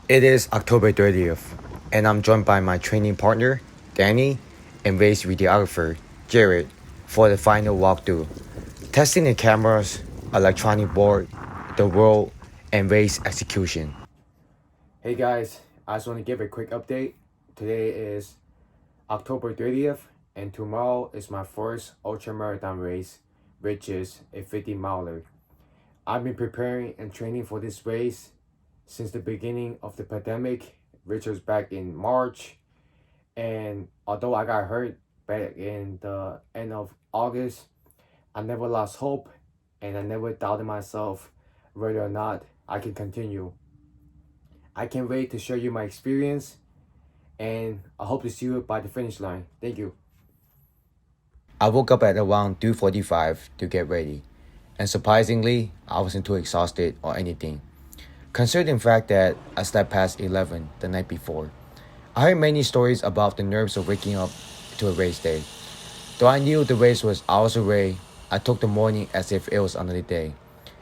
It is October 30th, and I'm joined by my training partner, Danny, and race videographer, Garrett, for the final walkthrough, testing the cameras, electronic board, the roll, and race execution. Hey guys, I just want to give a quick update. Today is October 30th, and tomorrow is my first ultramarathon race, which is a 50-miler. I've been preparing and training for this race since the beginning of the pandemic, which was back in March. And although I got hurt back in the end of August, I never lost hope and I never doubted myself whether or not I can continue. I can't wait to show you my experience, and I hope to see you by the finish line. Thank you. I woke up at around 2:45 to get ready, and surprisingly, I wasn't too exhausted or anything, considering the fact that I slept past 11 the night before. I heard many stories about the nerves of waking up to a race day. Though I knew the race was hours away, I took the morning as if it was another day,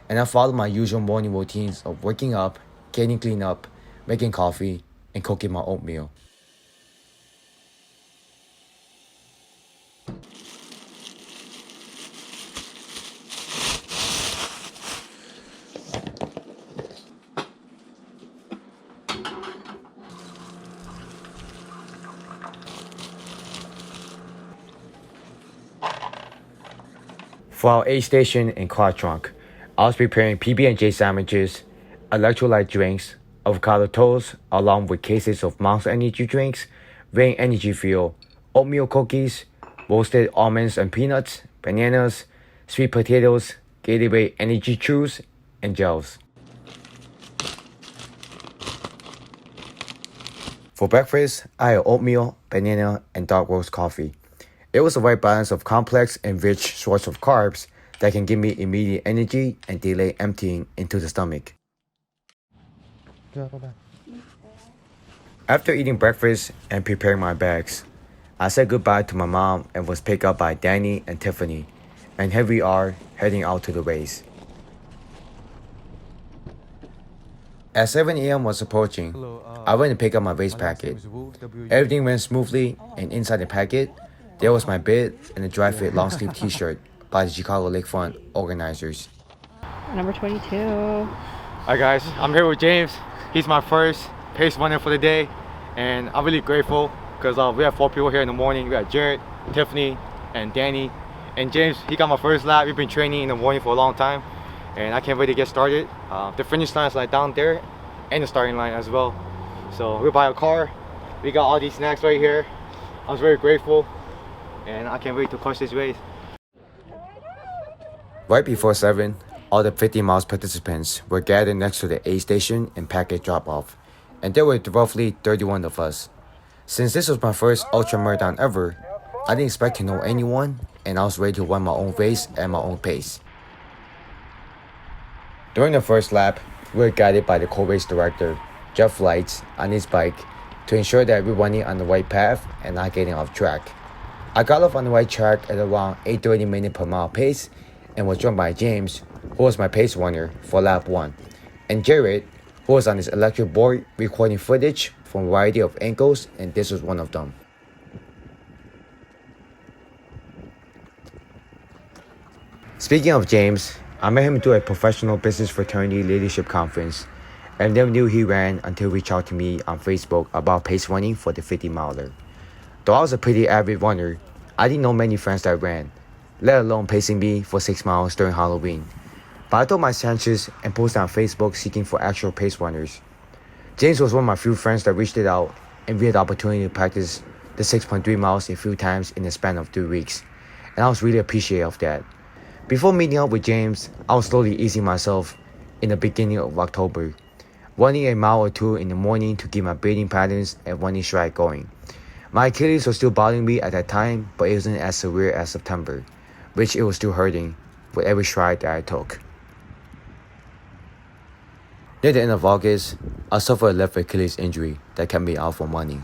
and I followed my usual morning routines of waking up, getting cleaned up, making coffee, and cooking my oatmeal. For our aid station and car trunk, I was preparing PB&J sandwiches, electrolyte drinks, avocado toast, along with cases of Monster Energy drinks, Rain Energy Fuel, oatmeal cookies, roasted almonds and peanuts, bananas, sweet potatoes, Gatorade Energy Chews, and gels. For breakfast, I had oatmeal, banana, and dark roast coffee. It was the right balance of complex and rich source of carbs that can give me immediate energy and delay emptying into the stomach. After eating breakfast and preparing my bags, I said goodbye to my mom and was picked up by Danny and Tiffany, and here we are heading out to the race. As 7 a.m. was approaching, I went to pick up my race packet. Everything went smoothly, and inside the packet, there was my bib and a dry fit long sleeve t-shirt by the Chicago Lakefront organizers. Number 22. Hi guys, I'm here with James. He's my first pace runner for the day, and I'm really grateful because we have 4 people here in the morning. We got Garrett, Tiffany, and Danny. And James, he got my first lap. We've been training in the morning for a long time, and I can't wait to get started. The finish line is like down there, and the starting line as well. So we'll buy a car. We got all these snacks right here. I'm very grateful, and I can't wait to crush this race. Right before 7, all the 50 miles participants were gathered next to the aid station and packet drop-off, and there were roughly 31 of us. Since this was my first ultramarathon ever, I didn't expect to know anyone, and I was ready to run my own race at my own pace. During the first lap, we were guided by the co-race director, Jeff Lights, on his bike to ensure that we're running on the right path and not getting off track. I got off on the right track at around 8:30 minute per mile pace and was joined by James, who was my pace runner for lap 1, and Garrett, who was on his electric board recording footage from a variety of angles, and this was one of them. Speaking of James, I met him through a professional business fraternity leadership conference, and never knew he ran until he reached out to me on Facebook about pace running for the 50-miler. Though I was a pretty avid runner, I didn't know many friends that ran, let alone pacing me for 6 miles during Halloween. But I took my chances and posted on Facebook seeking for actual pace runners. James was one of my few friends that reached it out, and we had the opportunity to practice the 6.3 miles a few times in the span of 3 weeks, and I was really appreciative of that. Before meeting up with James, I was slowly easing myself in the beginning of October, running a mile or 2 in the morning to keep my breathing patterns and running stride going. My Achilles was still bothering me at that time, but it wasn't as severe as September, which it was still hurting with every stride that I took. Near the end of August, I suffered a left Achilles injury that kept me out for money.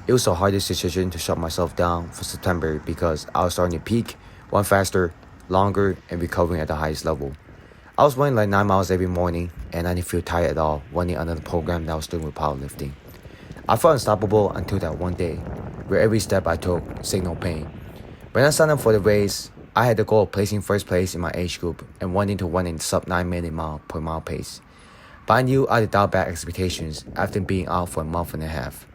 It was the hardest decision to shut myself down for September because I was starting to peak, run faster, longer, and recovering at the highest level. I was running like 9 miles every morning, and I didn't feel tired at all running under the program that I was doing with powerlifting. I felt unstoppable until that one day, where every step I took signaled pain. When I signed up for the race, I had the goal of placing first place in my age group and wanting to run in sub 9-minute mile per mile pace. But I knew I had dialed back expectations after being out for a month and a half.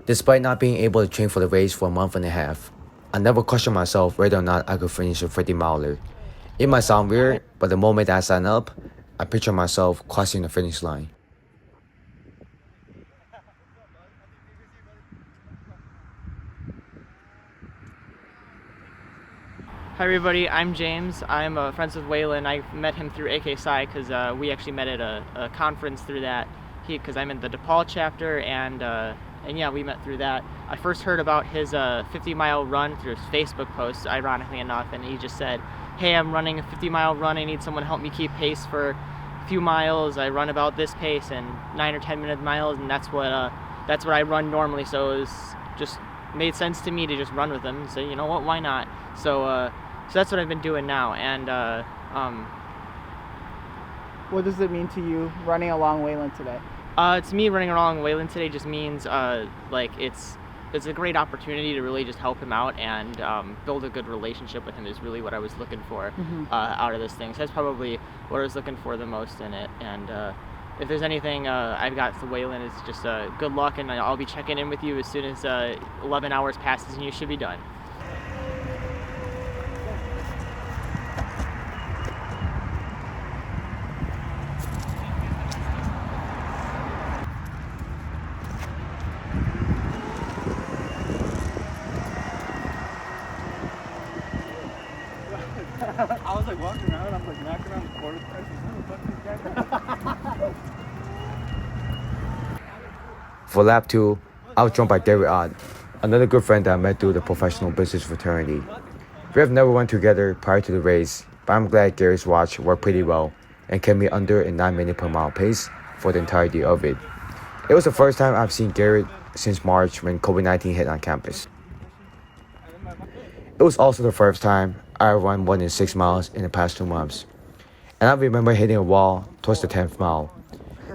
Despite not being able to train for the race for a month and a half, I never questioned myself whether or not I could finish a 50-miler. It might sound weird, but the moment that I signed up, I pictured myself crossing the finish line. Hi everybody, I'm James. I'm friends with Waylon. I met him through AKSI because we actually met at a conference through that. Because I'm in the DePaul chapter, and yeah, we met through that. I first heard about his 50-mile run through his Facebook post, ironically enough, and he just said, "Hey, I'm running a 50-mile run. I need someone to help me keep pace for a few miles. I run about this pace and 9 or 10-minute miles, and that's what I run normally." So it was just made sense to me to just run with him and say, you know what, why not? So that's what I've been doing now. And what does it mean to you running along Waylon today? To me, running along Waylon today just means like it's a great opportunity to really just help him out and build a good relationship with him is really what I was looking for out of this thing. So that's probably what I was looking for the most in it. And if there's anything I've got for Waylon, is just good luck, and I'll be checking in with you as soon as 11 hours passes and you should be done. I was like walking around, I'm like knocking on the quarter price. For lap 2, I was joined by Garrett, another good friend that I met through the professional business fraternity. We have never run together prior to the race, but I'm glad Garrett's watch worked pretty well and kept me under a 9-minute per mile pace for the entirety of it. It was the first time I've seen Garrett since March when COVID-19 hit on campus. It was also the first time I run more than 6 miles in the past 2 months. And I remember hitting a wall towards the 10th mile.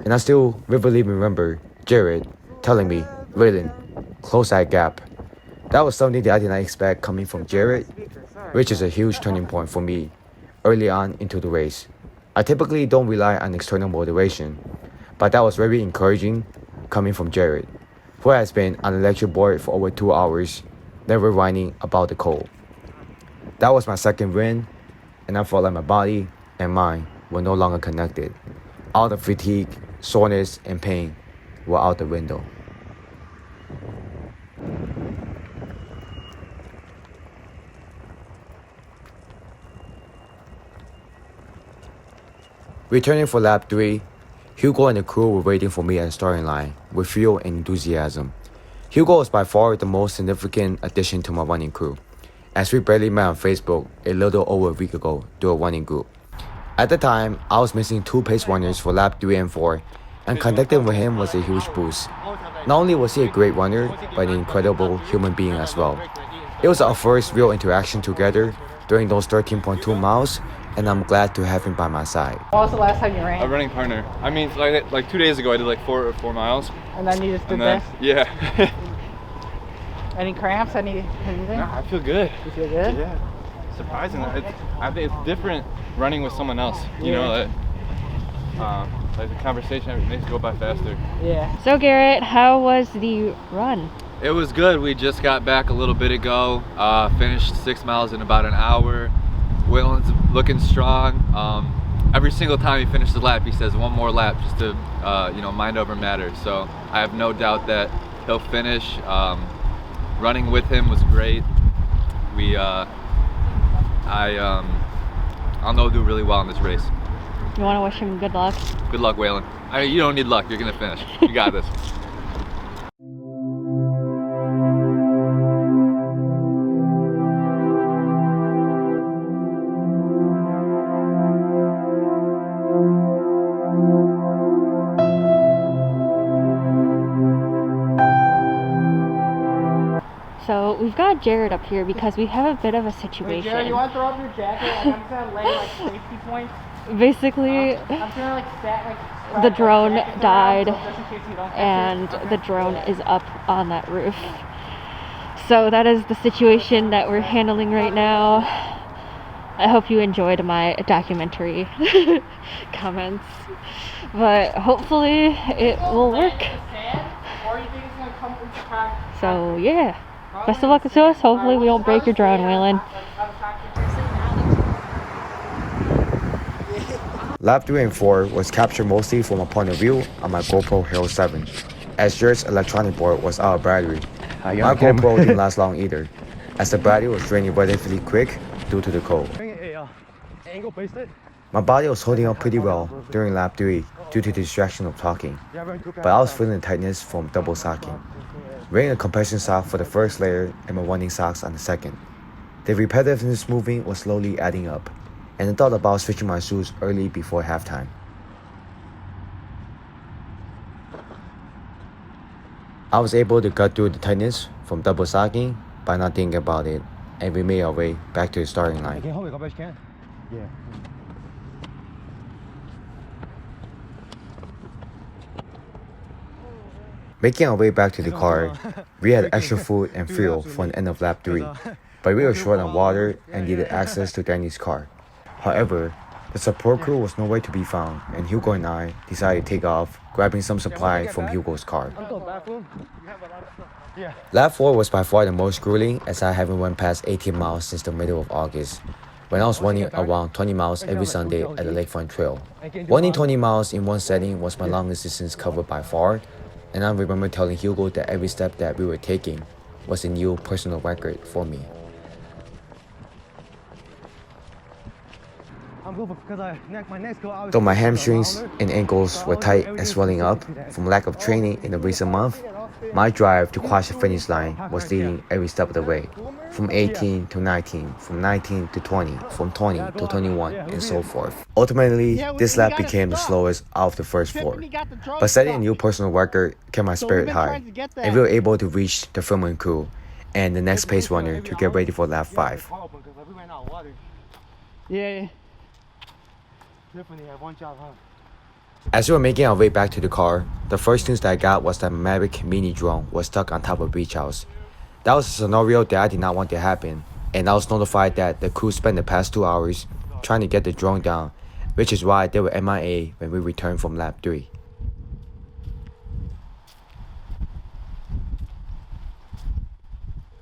And I still vividly remember Garrett telling me, "Waylon, close that gap." That was something that I did not expect coming from Garrett, which is a huge turning point for me early on into the race. I typically don't rely on external motivation, but that was very encouraging coming from Garrett, who has been on the lecture board for over 2 hours, never whining about the cold. That was my second win, and I felt like my body and mind were no longer connected. All the fatigue, soreness, and pain were out the window. Returning for lap 3, Hugo and the crew were waiting for me at the starting line with fuel and enthusiasm. Hugo was by far the most significant addition to my running crew, as we barely met on Facebook a little over a week ago through a running group. At the time, I was missing 2 pace runners for lap 3 and 4, and connecting with him was a huge boost. Not only was he a great runner, but an incredible human being as well. It was our first real interaction together during those 13.2 miles, and I'm glad to have him by my side. What was the last time you ran? A running partner. I mean, like 2 days ago, I did like 4 miles. And then you just did Then, this? yeah. Any cramps? Anything? Nah, I feel good. You feel good? Yeah. Surprising. I think it's different running with someone else. You know, like the conversation makes it go by faster. Yeah. So Garrett, how was the run? It was good. We just got back a little bit ago. Finished 6 miles in about an hour. Waylon's looking strong. Every single time he finishes a lap, he says one more lap just to, mind over matter. So I have no doubt that he'll finish. Running with him was great. I'll know he'll do really well in this race. You want to wish him good luck? Good luck, Waylon. You don't need luck. You're gonna finish. You got this. So we've got Jared up here because we have a bit of a Wait, situation. Jared, you want to throw up your jacket? Like, I'm just gonna lay like safety points. Basically, I'm gonna like stat the drone died just in case you don't catch and it. the drone is up on that roof. So that is the situation that we're handling right now. I hope you enjoyed my documentary comments, but hopefully it will work. Or you think it's gonna come into contact? So yeah, best of luck to us. Hopefully we don't break your drone, Waylon. Lap 3 and 4 was captured mostly from a point of view on my GoPro Hero 7, as Jared's electronic board was out of battery. My GoPro didn't last long either, as the battery was draining relatively quick due to the cold. My body was holding up pretty well during lap 3 due to the distraction of talking, but I was feeling the tightness from double socking. Wearing a compression sock for the first layer and my running socks on the second. The repetitiveness moving was slowly adding up, and I thought about switching my shoes early before halftime. I was able to cut through the tightness from double socking by not thinking about it, and we made our way back to the starting line. Making our way back to the car, we had extra food and fuel for the end of lap 3, but we were short on water and needed access to Danny's car. However, the support crew was nowhere to be found, and Hugo and I decided to take off, grabbing some supply from Hugo's car. Lap 4 was by far the most grueling, as I haven't run past 18 miles since the middle of August, when I was running around 20 miles every Sunday at the Lakefront Trail. Running 20 miles in one setting was my longest distance covered by far, and I remember telling Hugo that every step that we were taking was a new personal record for me. Though my hamstrings and ankles were tight and swelling up from lack of training in the recent month, my drive to cross the finish line was leading every step of the way, from 18 to 19, from 19 to 20, from 20 to 21, and so forth. Ultimately, this lap became the slowest out of the first 4, but setting a new personal record kept my spirit high, and we were able to reach the filming crew and the next pace runner to get ready for lap 5. Yeah. Tiffany, one job, huh? As we were making our way back to the car, the first news that I got was that my Mavic mini drone was stuck on top of a beach house. That was a scenario that I did not want to happen, and I was notified that the crew spent the past 2 hours trying to get the drone down, which is why they were MIA when we returned from lap 3.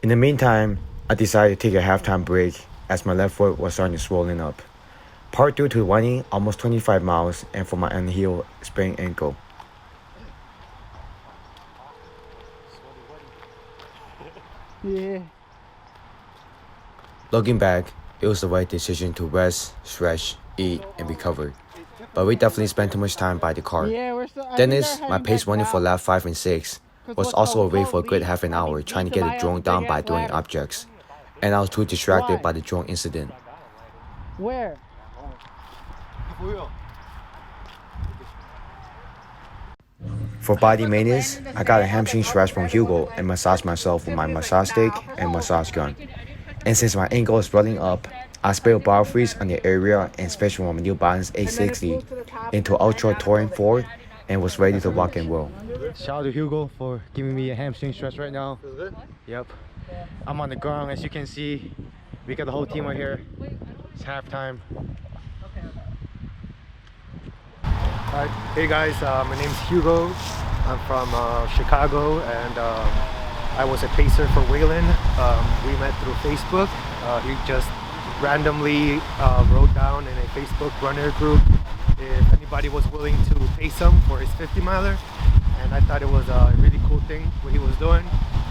In the meantime, I decided to take a halftime break as my left foot was starting to swollen up, part due to running almost 25 miles and for my unhealed sprained ankle. Yeah. Looking back, it was the right decision to rest, stretch, eat, and recover. But we definitely spent too much time by the car. Yeah, we're still. Dennis, my pace runner for lap 5 and 6, was also away for a good half an hour trying to get the drone down by throwing objects, and I was too distracted by the drone incident. Where? For body maintenance, I got a hamstring stretch from Hugo and massaged myself with my massage stick and massage gun. And since my ankle is swelling up, I sprayed biofreeze on the area and switched from my New Balance 860 into Ultra Touring 4 and was ready to rock and roll. Shout out to Hugo for giving me a hamstring stretch right now. Yep. I'm on the ground, as you can see. We got the whole team right here. It's halftime. Alright, hey guys, my name's Hugo. I'm from Chicago, and I was a pacer for Waylon. We met through Facebook. He just randomly wrote down in a Facebook runner group if anybody was willing to pace him for his 50 miler, and I thought it was a really cool thing what he was doing.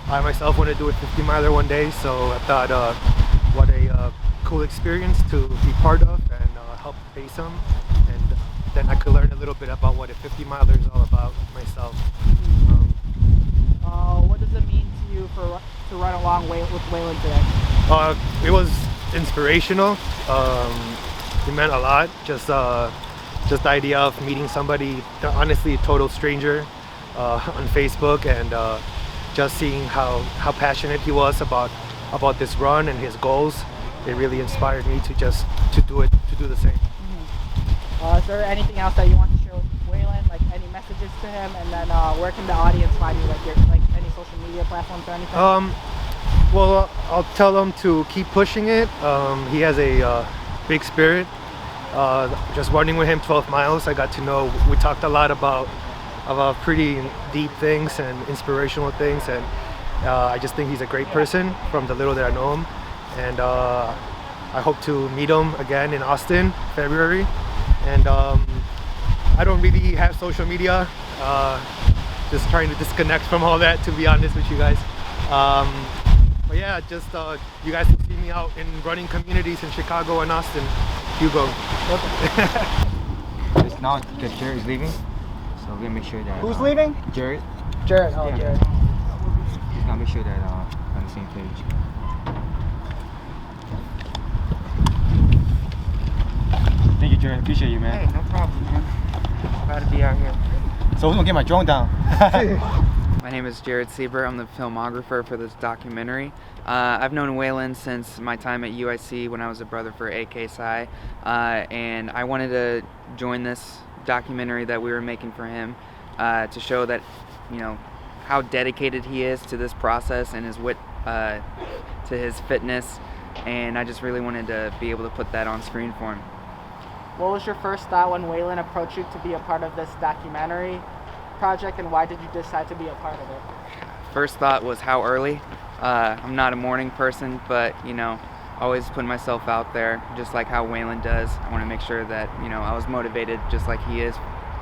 I myself want to do a 50 miler one day, so I thought what a cool experience to be part of and help pace him, and then I could learn a little bit about what a 50 miler is all about myself. What does it mean to you to run along with Waylon today? It was inspirational. It meant a lot. Just the idea of meeting somebody, honestly a total stranger, on Facebook, and just seeing how passionate he was about about this run and his goals, it really inspired me to do the same. Is there anything else that you want to share with Waylon, like any messages to him, and then where can the audience find you, like any social media platforms or anything? Well, I'll tell him to keep pushing it. He has a big spirit. Just running with him 12 miles, I got to know, we talked a lot about pretty deep things and inspirational things, and I just think he's a great person from the little that I know him, and I hope to meet him again in Austin, February. And I don't really have social media, just trying to disconnect from all that, to be honest with you guys. But yeah, just you guys can see me out in running communities in Chicago and Austin. Hugo. It's now that Jared is leaving, so we're gonna make sure that. Who's leaving? Jared. Jared. Oh, yeah. Jared. He's gonna make sure that we're on the same page. Thank you, Jared. Appreciate you, man. Hey, no problem, man. Glad to be out here. So who's gonna get my drone down? My name is Jared Seiber. I'm the filmographer for this documentary. I've known Waylon since my time at UIC when I was a brother for AK Psi, and I wanted to join this documentary that we were making for him to show that, you know, how dedicated he is to this process and his to his fitness, and I just really wanted to be able to put that on screen for him. What was your first thought when Waylon approached you to be a part of this documentary project, and why did you decide to be a part of it? First thought was how early. I'm not a morning person, but, you know, always putting myself out there, just like how Waylon does. I want to make sure that, you know, I was motivated just like he is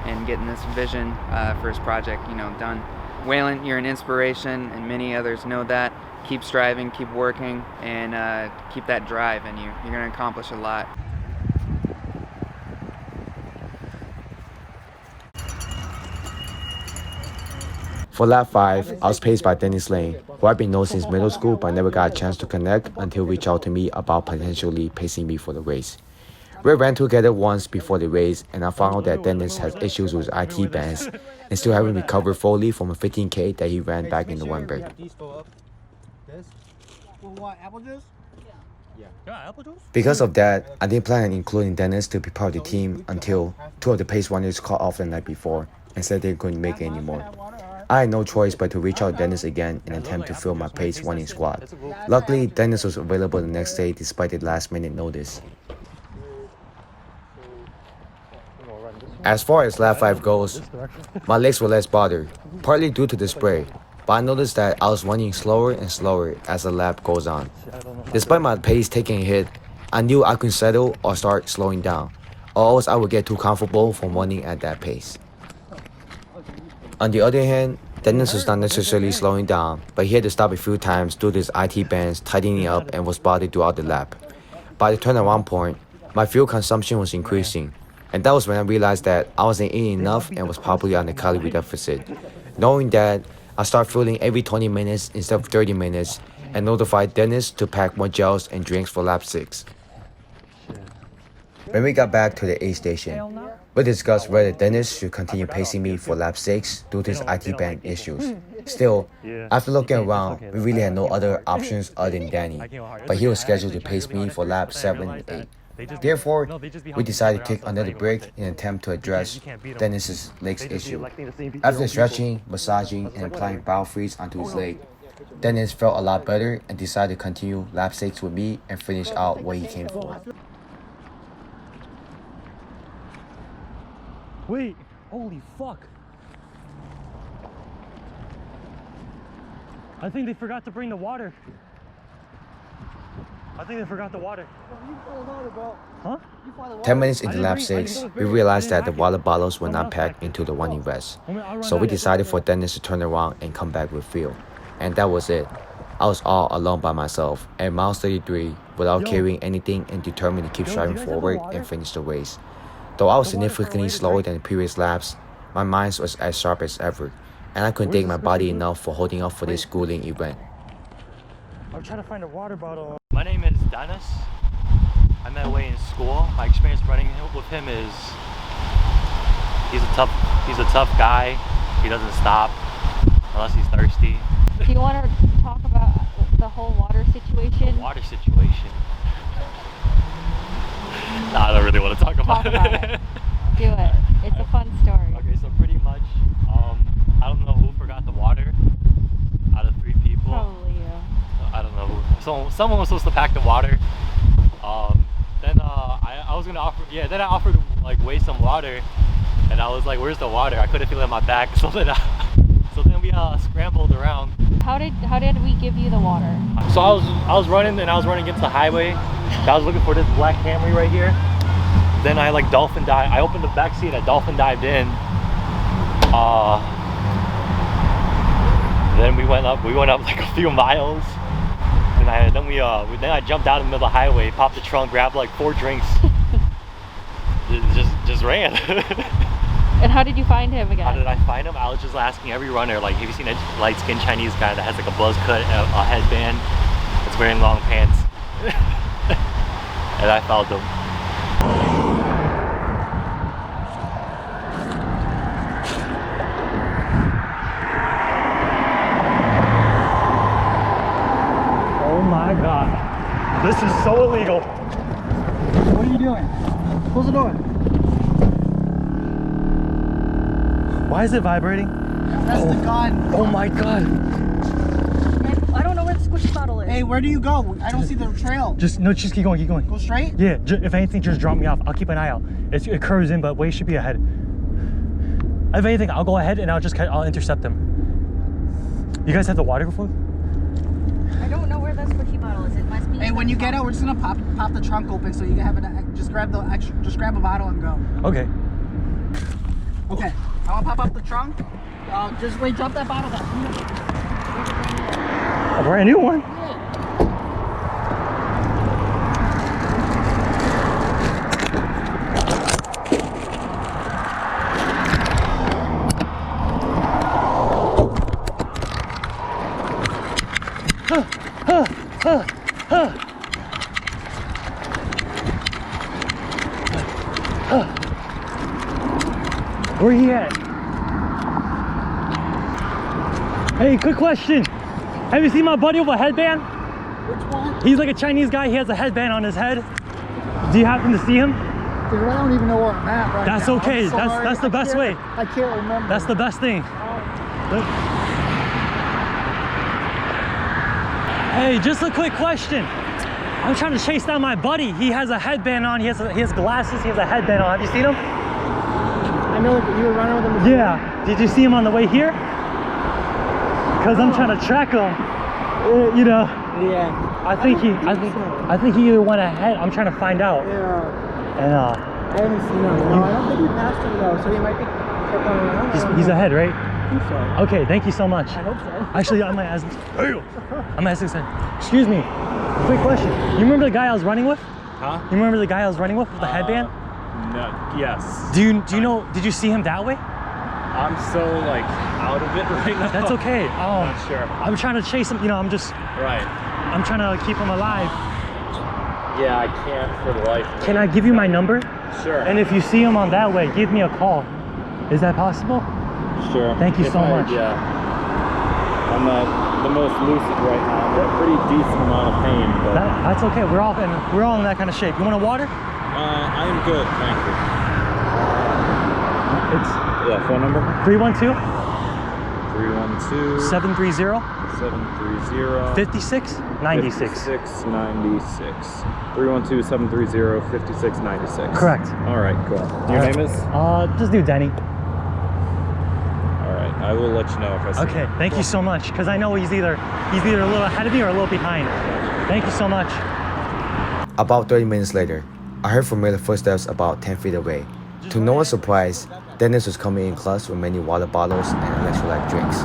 in getting this vision for his project, you know, done. Waylon, you're an inspiration, and many others know that. Keep striving, keep working, and keep that drive in you. You're going to accomplish a lot. For lap 5, I was paced by Dennis Lane, who I've been known since middle school but never got a chance to connect until he reached out to me about potentially pacing me for the race. We ran together once before the race, and I found out that Dennis has issues with IT bands and still haven't recovered fully from a 15K that he ran back in November. Because of that, I didn't plan on including Dennis to be part of the team until 2 of the pace runners called off the night before and said they couldn't make it anymore. I had no choice but to reach out to Dennis again in an attempt to fill my pace running squad. Luckily, Dennis was available the next day despite the last-minute notice. As far as lap 5 goes, my legs were less bothered, partly due to the spray, but I noticed that I was running slower and slower as the lap goes on. Despite my pace taking a hit, I knew I could settle or start slowing down, or else I would get too comfortable from running at that pace. On the other hand, Dennis was not necessarily slowing down, but he had to stop a few times due to his IT bands tightening up and was bothered throughout the lap. By the turnaround point, my fuel consumption was increasing, and that was when I realized that I wasn't eating enough and was probably on a calorie deficit. Knowing that, I started fueling every 20 minutes instead of 30 minutes and notified Dennis to pack more gels and drinks for lap 6. When we got back to the aid station, we discussed whether Dennis should continue pacing me for lap 6 due to his IT band issues. Still, after looking around, we really had no other options other than Danny, but he was scheduled to pace me for lap 7 and 8. Therefore, we decided to take another break in an attempt to address Dennis's legs issue. After stretching, massaging, and applying BioFreeze onto his leg, Dennis felt a lot better and decided to continue lap 6 with me and finish out what he came for. Wait, holy fuck. I think they forgot to bring the water. Huh? 10 minutes into lap 6, we realized that the water bottles were not packed into the running vest. So we decided for Dennis to turn around and come back with fuel. And that was it. I was all alone by myself at miles 33 without carrying anything and determined to keep striving forward and finish the race. Though I was significantly slower than the previous laps, my mind was as sharp as ever, and I couldn't thank my body enough for holding up for this grueling event. I'm trying to find a water bottle. My name is Dennis. I met Wei in school. My experience running with him is he's a tough guy. He doesn't stop unless he's thirsty. Do you want to talk about the whole water situation? Water situation. Nah, I don't really want to talk about Talk about it. Do it. It's a fun story. Okay, so pretty much, I don't know who forgot the water out of 3 people. Probably you. I don't know who. So someone was supposed to pack the water. Then I was gonna offer. Yeah, then I offered to like weigh some water, and I was like, "Where's the water?" I couldn't feel it in my back. So then we scrambled around. How did we give you the water? So I was running against the highway. I was looking for this black Camry right here. Then I like dolphin dive. I opened the back seat. I dolphin dived in. Then we went up like a few miles. Then I jumped out in the middle of the highway, popped the trunk, grabbed like 4 drinks. just ran. And how did you find him again? How did I find him? I was just asking every runner, like, have you seen a light-skinned Chinese guy that has like a buzz cut, a headband, that's wearing long pants? And I found him. Oh my god. This is so illegal. What are you doing? Close the door. Why is it vibrating? That's the gun. Oh my god. I don't know where the squishy bottle is. Hey, where do you go? I don't see the trail. Just keep going, keep going. Go straight? Yeah, if anything, just drop me off. I'll keep an eye out. It curves in, but way should be ahead. If anything, I'll go ahead and I'll intercept them. You guys have the water before? I don't know where the squishy bottle is. It must be. Hey, when you get out, we're just gonna pop the trunk open so you can have it. Just grab a bottle and go. Okay. Okay. I wanna pop up the trunk. Just wait, drop that bottle down. A brand new one? Where he at? Hey, quick question. Have you seen my buddy with a headband? Which one? He's like a Chinese guy. He has a headband on his head. Do you happen to see him? Dude, I don't even know where I'm at right That's now. okay. I'm sorry. That's the best way. I can't remember. That's the best thing. Hey, just a quick question. I'm trying to chase down my buddy. He has a headband on. He has glasses. He has a headband on. Have you seen him? I know that you were running with him before. Yeah. Did you see him on the way here? Because I'm trying to track him. You know. Yeah. I think he either went ahead. I'm trying to find out. Yeah. And I haven't seen him. No, I don't think we passed him though, so he might be going around. he's ahead, right? I think so. Okay, thank you so much. I hope so. Actually, I might ask. Excuse me. Quick question. You remember the guy I was running with? Huh? You remember the guy I was running with the headband? No. Yes. Do you know? Did you see him that way? I'm so like out of it right now. That's okay. Not sure. I'm trying to chase him. You know, I'm trying to keep him alive. Yeah, I can't for the life of me. Can I give you my number? Sure. And if you see him on that way, give me a call. Is that possible? Sure. Thank you so much. Yeah. I'm not the most lucid right now. I'm in a pretty decent amount of pain, but That's okay. We're all in that kind of shape. You want a water? I am good, thank you. It's phone number? 312 312 730 730 5696. 5696. 312 730 5696. Correct. All right, cool. Your name is? Just do Denny. All right, I will let you know if I see Okay, him. thank you so much. Because I know he's either a little ahead of me or a little behind. Thank you so much. About 30 minutes later, I heard familiar footsteps about 10 feet away. To no one's surprise, Dennis was coming in clutch with many water bottles and electrolyte drinks.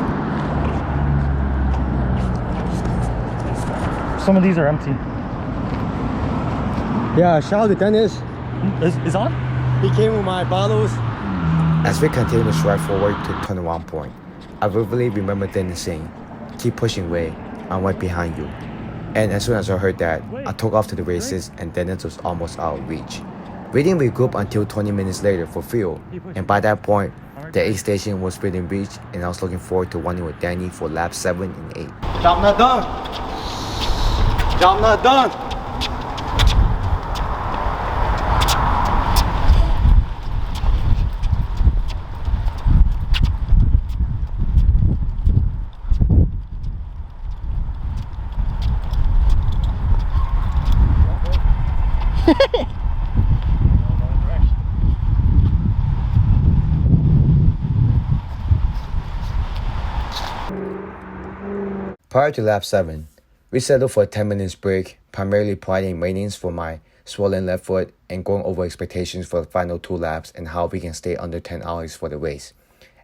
Some of these are empty. Yeah, shout out to Dennis. Is on? He came with my bottles. As we continue to stride forward to the turnaround point, I vividly remember Dennis saying, "Keep pushing away, I'm right behind you." And as soon as I heard that, I took off to the races and Dennis was almost out of reach. We didn't regroup until 20 minutes later for fuel, and by that point, the aid station was within reach and I was looking forward to running with Danny for laps 7 and 8. Stop, not done. Job not done. Prior to lap 7, we settled for a 10 minutes break, primarily providing maintenance for my swollen left foot and going over expectations for the final 2 laps and how we can stay under 10 hours for the race.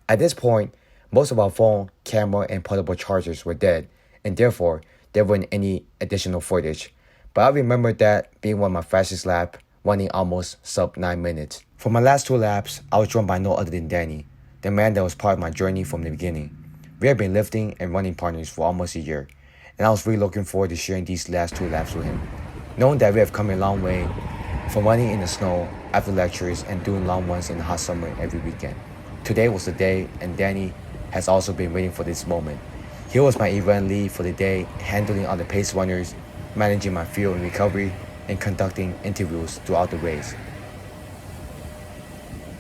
At this point, most of our phone, camera, and portable chargers were dead, and therefore, there weren't any additional footage. But I remember that being one of my fastest laps, running almost sub 9 minutes. For my last 2 laps, I was joined by no other than Danny, the man that was part of my journey from the beginning. We have been lifting and running partners for almost a year, and I was really looking forward to sharing these last 2 laps with him. Knowing that we have come a long way from running in the snow after lectures and doing long runs in the hot summer every weekend. Today was the day, and Danny has also been waiting for this moment. He was my event lead for the day, handling all the pace runners, managing my fuel and recovery, and conducting interviews throughout the race.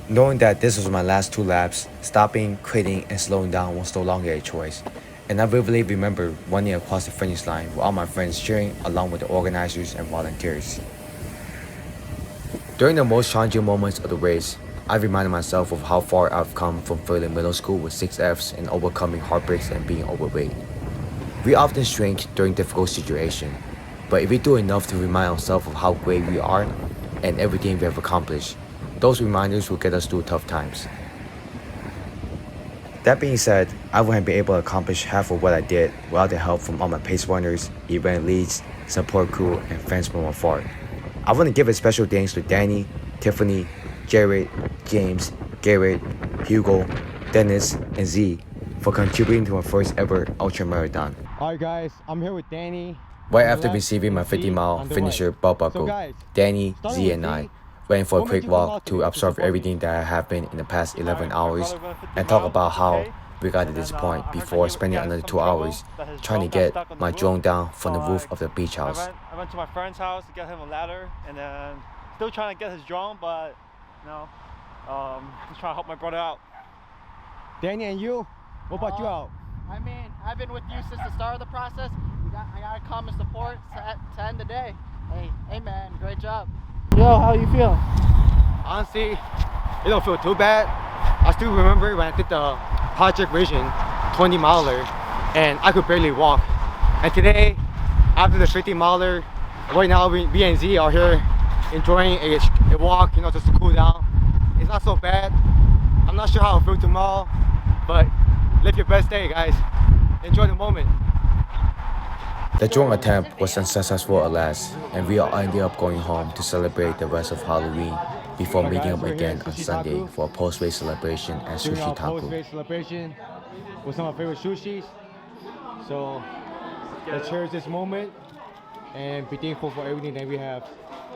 Knowing that this was my last 2 laps, stopping, quitting, and slowing down was no longer a choice. And I vividly remember running across the finish line with all my friends cheering along with the organizers and volunteers. During the most challenging moments of the race, I reminded myself of how far I've come from failing middle school with 6 Fs and overcoming heartbreaks and being overweight. We often shrink during difficult situations, but if we do enough to remind ourselves of how great we are and everything we have accomplished, those reminders will get us through tough times. That being said, I wouldn't be able to accomplish half of what I did without the help from all my pace runners, event leads, support crew, and friends from afar. I want to give a special thanks to Danny, Tiffany, Garrett, James, Garrett, Hugo, Dennis, and Z for contributing to my first ever ultramarathon. Alright guys, I'm here with Danny. Right after receiving my 50-mile finisher belt buckle, Danny, Z, and I went for a quick walk to observe everything that happened in the past 11 hours and talk about how we got to this point before spending another 2 hours trying to get my drone down from the roof of the beach house. I went to my friend's house to get him a ladder, and then still trying to get his drone, but just trying to help my brother out. Danny, and you? What about you out? I mean, I've been with you since the start of the process. I gotta come and support to end the day. Hey man, great job. Yo, how you feeling? Honestly, it don't feel too bad. I still remember when I did the Project Vision 20 miler and I could barely walk. And today, after the 50 miler, right now we and Z are here enjoying a walk, just to cool down. It's not so bad. I'm not sure how I'll feel tomorrow, but live your best day, guys. Enjoy the moment. The drone attempt was unsuccessful at last, and we all ended up going home to celebrate the rest of Halloween before meeting up again on Sunday for a post-race celebration at Sushi Taco. Post-race celebration with some of my favorite sushis. So let's cherish this moment and be thankful for everything that we have.